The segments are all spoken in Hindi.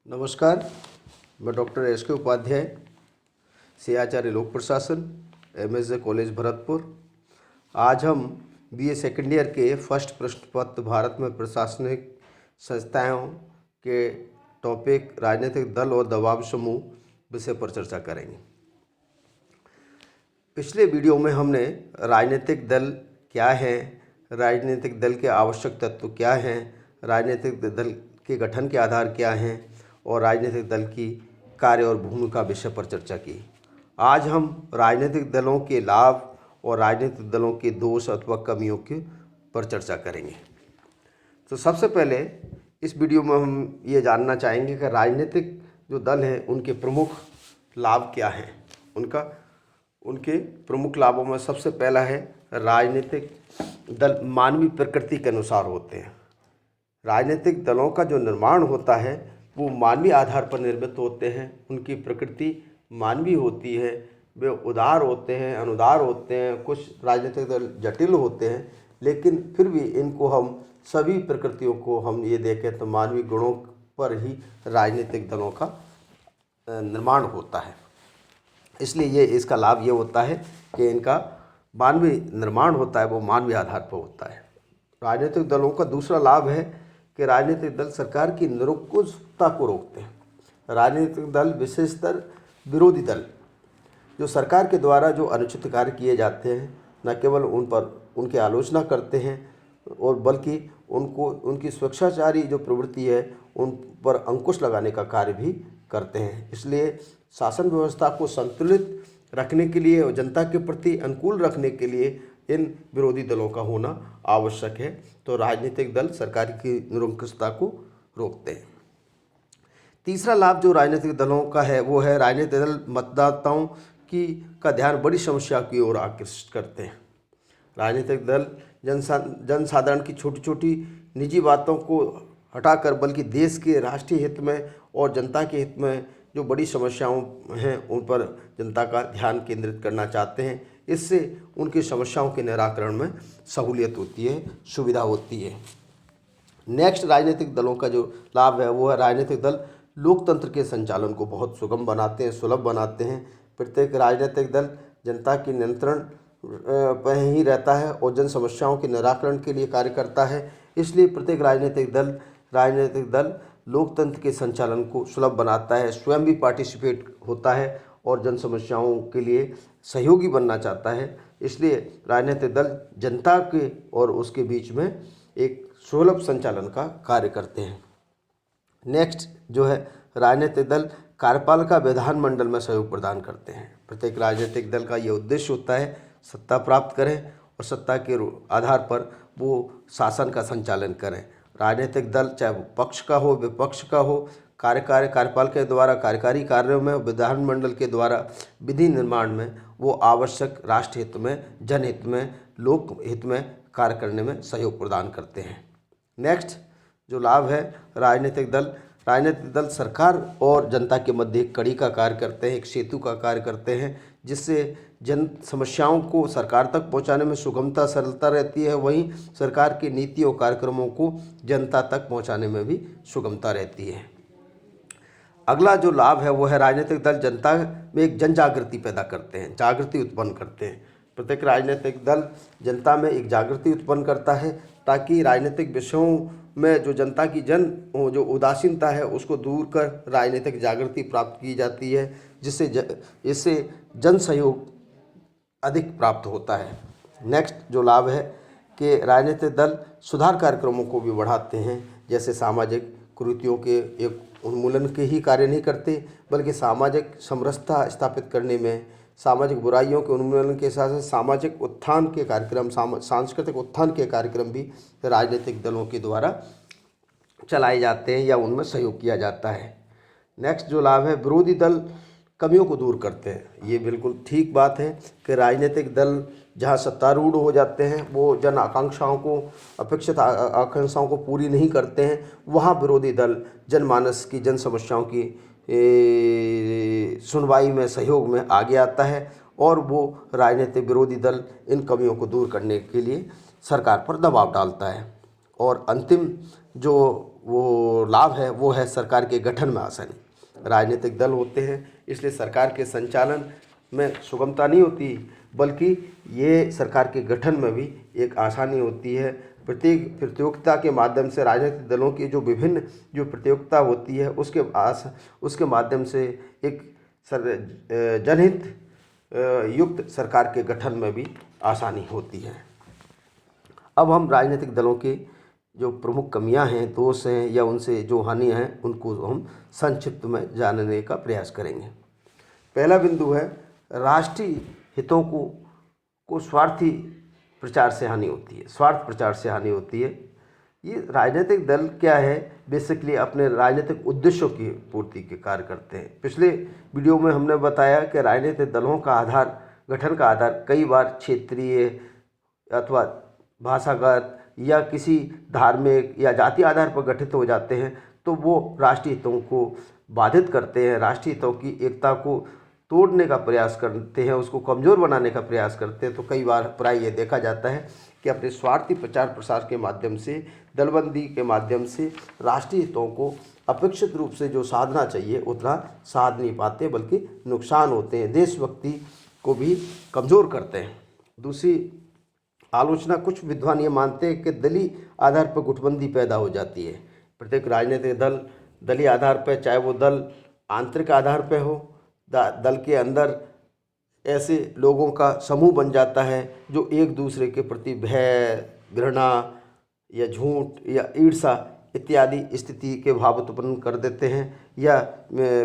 नमस्कार। मैं डॉक्टर एस के उपाध्याय, सियाचार्य लोक प्रशासन, MSJ कॉलेज भरतपुर। आज हम BA सेकेंड ईयर के फर्स्ट प्रश्न पत्र भारत में प्रशासनिक संस्थाओं के टॉपिक राजनीतिक दल और दबाव समूह विषय पर चर्चा करेंगे। पिछले वीडियो में हमने राजनीतिक दल क्या है, राजनीतिक दल के आवश्यक तत्व क्या हैं, राजनीतिक दल के गठन के आधार क्या हैं और राजनीतिक दल की कार्य और भूमिका विषय पर चर्चा की। आज हम राजनीतिक दलों के लाभ और राजनीतिक दलों के दोष अथवा कमियों के पर चर्चा करेंगे। तो सबसे पहले इस वीडियो में हम ये जानना चाहेंगे कि राजनीतिक जो दल हैं उनके प्रमुख लाभ क्या हैं। उनके प्रमुख लाभों में सबसे पहला है, राजनीतिक दल मानवीय प्रकृति के अनुसार होते हैं। राजनीतिक दलों का जो निर्माण होता है वो मानवीय आधार पर निर्मित होते हैं। उनकी प्रकृति मानवीय होती है, वे उदार होते हैं, अनुदार होते हैं। कुछ राजनीतिक दल जटिल होते हैं, लेकिन फिर भी इनको हम सभी प्रकृतियों को हम ये देखें तो मानवीय गुणों पर ही राजनीतिक दलों का निर्माण होता है। इसलिए ये इसका लाभ ये होता है कि इनका मानवीय निर्माण होता है वो मानवीय आधार पर होता है। राजनीतिक दलों का दूसरा लाभ है कि राजनीतिक दल सरकार की निरंकुशता को रोकते हैं। राजनीतिक दल विशेषतर विरोधी दल जो सरकार के द्वारा जो अनुचित कार्य किए जाते हैं, न केवल उन पर उनकी आलोचना करते हैं और बल्कि उनकी स्वेच्छाचारी जो प्रवृत्ति है उन पर अंकुश लगाने का कार्य भी करते हैं। इसलिए शासन व्यवस्था को संतुलित रखने के लिए और जनता के प्रति अनुकूल रखने के लिए इन विरोधी दलों का होना आवश्यक है। तो राजनीतिक दल सरकार की निरंकुशता को रोकते हैं। तीसरा लाभ जो राजनीतिक दलों का है वो है, राजनीतिक दल मतदाताओं का ध्यान बड़ी समस्या की ओर आकर्षित करते हैं। राजनीतिक दल जनसाधारण की छोटी छोटी निजी बातों को हटाकर बल्कि देश के राष्ट्रीय हित में और जनता के हित में जो बड़ी समस्याओं हैं उन पर जनता का ध्यान केंद्रित करना चाहते हैं। इससे उनकी समस्याओं के निराकरण में सहूलियत होती है, सुविधा होती है। नेक्स्ट राजनीतिक दलों का जो लाभ है वो है, राजनीतिक दल लोकतंत्र के संचालन को बहुत सुगम बनाते हैं, सुलभ बनाते हैं। प्रत्येक राजनीतिक दल जनता के नियंत्रण पर ही रहता है और जन समस्याओं के निराकरण के लिए कार्य करता है। इसलिए प्रत्येक राजनीतिक दल लोकतंत्र के संचालन को सुलभ बनाता है, स्वयं भी पार्टिसिपेट होता है और जन समस्याओं के लिए सहयोगी बनना चाहता है। इसलिए राजनीतिक दल जनता के और उसके बीच में एक सुलभ संचालन का कार्य करते हैं। नेक्स्ट जो है, राजनीतिक दल कार्यपालिका विधानमंडल में सहयोग प्रदान करते हैं। प्रत्येक राजनीतिक दल का ये उद्देश्य होता है सत्ता प्राप्त करें और सत्ता के आधार पर वो शासन का संचालन करें। राजनीतिक दल चाहे वो पक्ष का हो विपक्ष का हो, कार्यपालिका के द्वारा कार्यकारी कार्यों में, विधानमंडल के द्वारा विधि निर्माण में वो आवश्यक राष्ट्र हित में, जनहित में, लोक हित में कार्य करने में सहयोग प्रदान करते हैं। नेक्स्ट जो लाभ है, राजनीतिक दल सरकार और जनता के मध्य एक कड़ी का कार्य करते हैं, एक सेतु का कार्य करते हैं, जिससे जन समस्याओं को सरकार तक पहुंचाने में सुगमता सरलता रहती है। वहीं सरकार की नीति और कार्यक्रमों को जनता तक पहुंचाने में भी सुगमता रहती है। अगला जो लाभ है वो है, राजनीतिक दल जनता में एक जन जागृति पैदा करते हैं, जागृति उत्पन्न करते हैं। प्रत्येक राजनीतिक दल जनता में एक जागृति उत्पन्न करता है ताकि राजनीतिक विषयों में जो जनता की जो उदासीनता है उसको दूर कर राजनीतिक जागृति प्राप्त की जाती है, इससे जन सहयोग अधिक प्राप्त होता है। नेक्स्ट जो लाभ है कि राजनीतिक दल सुधार कार्यक्रमों को भी बढ़ाते हैं, जैसे सामाजिक कुरीतियों के एक उन्मूलन के ही कार्य नहीं करते बल्कि सामाजिक समरसता स्थापित करने में, सामाजिक बुराइयों के उन्मूलन के साथ साथ सामाजिक उत्थान के कार्यक्रम, सांस्कृतिक उत्थान के कार्यक्रम भी राजनीतिक दलों के द्वारा चलाए जाते हैं या उनमें सहयोग किया जाता है। नेक्स्ट जो लाभ है, विरोधी दल कमियों को दूर करते हैं। ये बिल्कुल ठीक बात है कि राजनीतिक दल जहां सत्तारूढ़ हो जाते हैं वो जन आकांक्षाओं को, अपेक्षित आकांक्षाओं को पूरी नहीं करते हैं, वहां विरोधी दल जनमानस की जन समस्याओं की सुनवाई में, सहयोग में आगे आता है और वो राजनीतिक विरोधी दल इन कमियों को दूर करने के लिए सरकार पर दबाव डालता है। और अंतिम जो वो लाभ है वो है सरकार के गठन में आसानी। राजनीतिक दल होते हैं इसलिए सरकार के संचालन में सुगमता नहीं होती, बल्कि ये सरकार के गठन में भी एक आसानी होती है। प्रत्येक प्रतियोगिता के माध्यम से राजनीतिक दलों की जो विभिन्न जो प्रतियोगिता होती है उसके माध्यम से एक जनहित युक्त सरकार के गठन में भी आसानी होती है। अब हम राजनीतिक दलों के जो प्रमुख कमियां हैं, दोष हैं या उनसे जो हानि हैं उनको हम संक्षिप्त में जानने का प्रयास करेंगे। पहला बिंदु है राष्ट्रीय हितों को स्वार्थी प्रचार से हानि होती है, स्वार्थ प्रचार से हानि होती है। ये राजनीतिक दल क्या है, बेसिकली अपने राजनीतिक उद्देश्यों की पूर्ति के कार्य करते हैं। पिछले वीडियो में हमने बताया कि राजनीतिक दलों का आधार, गठन का आधार कई बार क्षेत्रीय अथवा भाषागत या किसी धार्मिक या जाति आधार पर गठित हो जाते हैं, तो वो राष्ट्रीय हितों को बाधित करते हैं, राष्ट्रीय हितों की एकता को तोड़ने का प्रयास करते हैं, उसको कमज़ोर बनाने का प्रयास करते हैं। तो कई बार प्राय ये देखा जाता है कि अपने स्वार्थी प्रचार प्रसार के माध्यम से, दलबंदी के माध्यम से राष्ट्रीय हितों को अपेक्षित रूप से जो साधना चाहिए उतना साध नहीं पाते, बल्कि नुकसान होते हैं, देशभक्ति को भी कमज़ोर करते हैं। दूसरी आलोचना, कुछ विद्वान ये मानते हैं कि दलीय आधार पर गुटबंदी पैदा हो जाती है। प्रत्येक राजनीतिक दल दलीय आधार पर, चाहे वो दल आंतरिक आधार पर हो, दल के अंदर ऐसे लोगों का समूह बन जाता है जो एक दूसरे के प्रति भय, घृणा या झूठ या ईर्ष्या इत्यादि स्थिति के भाव उत्पन्न कर देते हैं या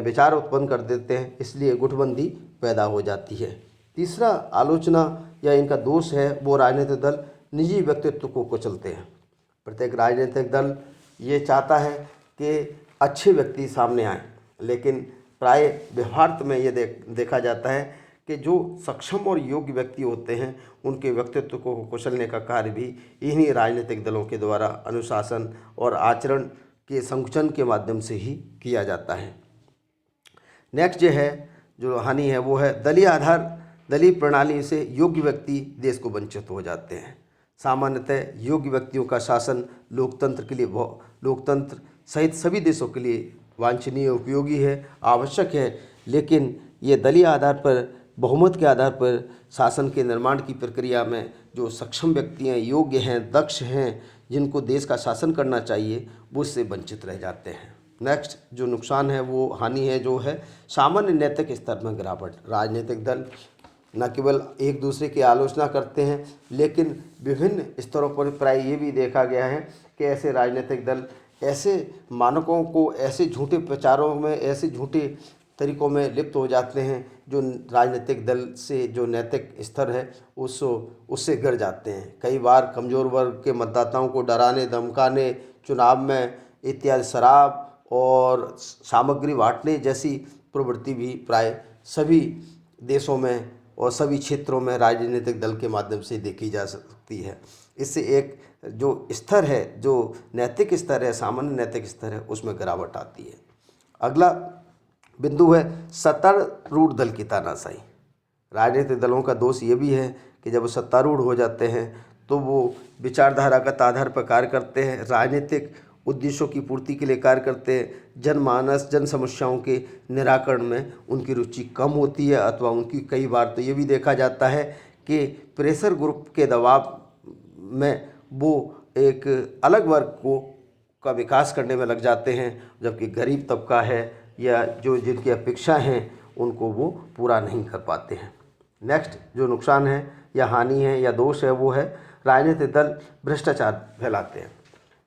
विचार उत्पन्न कर देते हैं, इसलिए गुटबंदी पैदा हो जाती है। तीसरा आलोचना या इनका दोष है वो राजनीतिक दल निजी व्यक्तित्व को कुचलते हैं। प्रत्येक राजनीतिक दल ये चाहता है कि अच्छे व्यक्ति सामने आएँ, लेकिन प्राय व्यवहार में ये देखा जाता है कि जो सक्षम और योग्य व्यक्ति होते हैं उनके व्यक्तित्व को कुचलने का कार्य भी इन्हीं राजनीतिक दलों के द्वारा अनुशासन और आचरण के संकुचन के माध्यम से ही किया जाता है। नेक्स्ट जो हानि है वो है दलीय प्रणाली से योग्य व्यक्ति देश को वंचित हो जाते हैं। सामान्यतः योग्य व्यक्तियों का शासन लोकतंत्र सहित सभी देशों के लिए वांछनीय, उपयोगी है, आवश्यक है, लेकिन ये दलीय आधार पर, बहुमत के आधार पर शासन के निर्माण की प्रक्रिया में जो सक्षम व्यक्ति हैं, योग्य हैं, दक्ष हैं, जिनको देश का शासन करना चाहिए, वो उससे वंचित रह जाते हैं। नेक्स्ट जो नुकसान है वो हानि है जो है सामान्य नैतिक स्तर में गिरावट। राजनीतिक दल न केवल एक दूसरे की आलोचना करते हैं, लेकिन विभिन्न स्तरों पर प्राय ये भी देखा गया है कि ऐसे राजनीतिक दल ऐसे मानकों को, ऐसे झूठे प्रचारों में, ऐसे झूठे तरीकों में लिप्त हो जाते हैं जो राजनीतिक दल से जो नैतिक स्तर है उससे गिर जाते हैं। कई बार कमज़ोर वर्ग के मतदाताओं को डराने, धमकाने, चुनाव में इत्यादि शराब और सामग्री बांटने जैसी प्रवृत्ति भी प्राय सभी देशों में और सभी क्षेत्रों में राजनीतिक दल के माध्यम से देखी जा सकती है। इससे एक जो स्तर है, जो नैतिक स्तर है, सामान्य नैतिक स्तर है, उसमें गिरावट आती है। अगला बिंदु है सत्तारूढ़ दल की तानाशाही। राजनीतिक दलों का दोष ये भी है कि जब वो सत्तारूढ़ हो जाते हैं तो वो विचारधारागत आधार पर कार्य करते हैं, राजनीतिक उद्देश्यों की पूर्ति के लिए कार्य करते हैं, जनमानस, जन समस्याओं के निराकरण में उनकी रुचि कम होती है, अथवा उनकी कई बार तो ये भी देखा जाता है कि प्रेशर ग्रुप के दबाव में वो एक अलग वर्ग का विकास करने में लग जाते हैं, जबकि गरीब तबका है या जो जिनकी अपेक्षा हैं उनको वो पूरा नहीं कर पाते हैं। नेक्स्ट जो नुकसान है या हानि है या दोष है वो है राजनीतिक दल भ्रष्टाचार फैलाते हैं।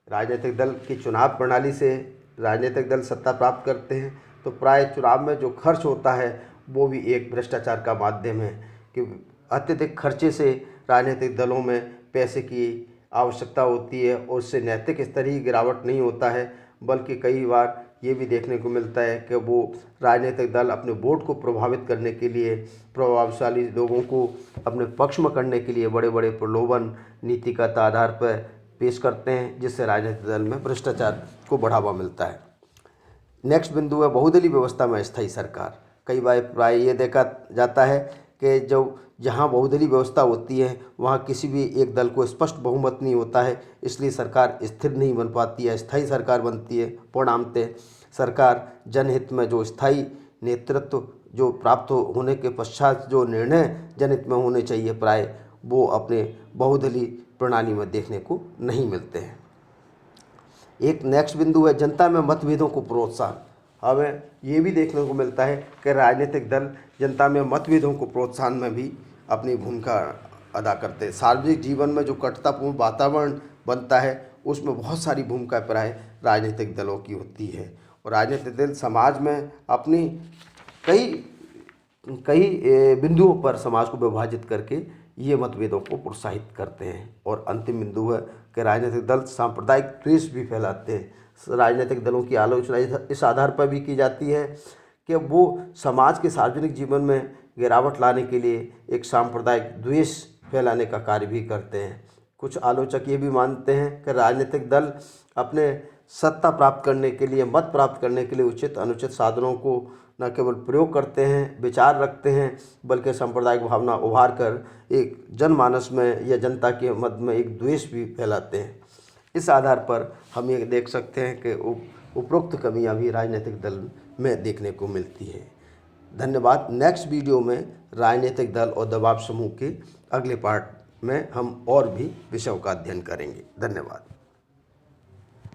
राजनीतिक दल की चुनाव प्रणाली से राजनीतिक दल सत्ता प्राप्त करते हैं, तो प्राय चुनाव में जो खर्च होता है वो भी एक भ्रष्टाचार का माध्यम है कि अत्यधिक खर्चे से राजनीतिक दलों में पैसे की आवश्यकता होती है और उससे नैतिक स्तर ही गिरावट नहीं होता है, बल्कि कई बार ये भी देखने को मिलता है कि वो राजनीतिक दल अपने वोट को प्रभावित करने के लिए, प्रभावशाली लोगों को अपने पक्ष में करने के लिए बड़े बड़े प्रलोभन नीतिगत आधार पर पेश करते हैं, जिससे राजनीतिक दल में भ्रष्टाचार को बढ़ावा मिलता है। नेक्स्ट बिंदु है बहुदलीय व्यवस्था में अस्थायी सरकार। कई बार प्राय ये देखा जाता है कि जो जहाँ बहुदलीय व्यवस्था होती है वहाँ किसी भी एक दल को स्पष्ट बहुमत नहीं होता है, इसलिए सरकार स्थिर नहीं बन पाती है, अस्थायी सरकार बनती है। परिणामतः सरकार जनहित में जो स्थायी नेतृत्व जो प्राप्त होने के पश्चात जो निर्णय जनहित में होने चाहिए प्राय वो अपने बहुदलीय प्रणाली में देखने को नहीं मिलते हैं। एक नेक्स्ट बिंदु है जनता में मतभेदों को प्रोत्साहन। हमें ये भी देखने को मिलता है कि राजनीतिक दल जनता में मतभेदों को प्रोत्साहन में भी अपनी भूमिका अदा करते हैं। सार्वजनिक जीवन में जो कटुतापूर्ण वातावरण बनता है उसमें बहुत सारी भूमिका प्राय राजनीतिक दलों की होती है, और राजनीतिक दल समाज में अपनी कई बिंदुओं पर समाज को विभाजित करके ये मतभेदों को प्रोत्साहित करते हैं। और अंतिम बिंदु है कि राजनीतिक दल सांप्रदायिक द्वेष भी फैलाते हैं। राजनीतिक दलों की आलोचना इस आधार पर भी की जाती है कि वो समाज के सार्वजनिक जीवन में गिरावट लाने के लिए एक सांप्रदायिक द्वेष फैलाने का कार्य भी करते हैं। कुछ आलोचक ये भी मानते हैं कि राजनीतिक दल अपने सत्ता प्राप्त करने के लिए, मत प्राप्त करने के लिए उचित अनुचित साधनों को न केवल प्रयोग करते हैं, विचार रखते हैं, बल्कि सांप्रदायिक भावना उभार कर एक जनमानस में या जनता के मध्य में एक द्वेष भी फैलाते हैं। इस आधार पर हम ये देख सकते हैं कि उपरोक्त कमियां भी राजनीतिक दल में देखने को मिलती है। धन्यवाद। नेक्स्ट वीडियो में राजनीतिक दल और दबाव समूह के अगले पार्ट में हम और भी विषयों का अध्ययन करेंगे। धन्यवाद।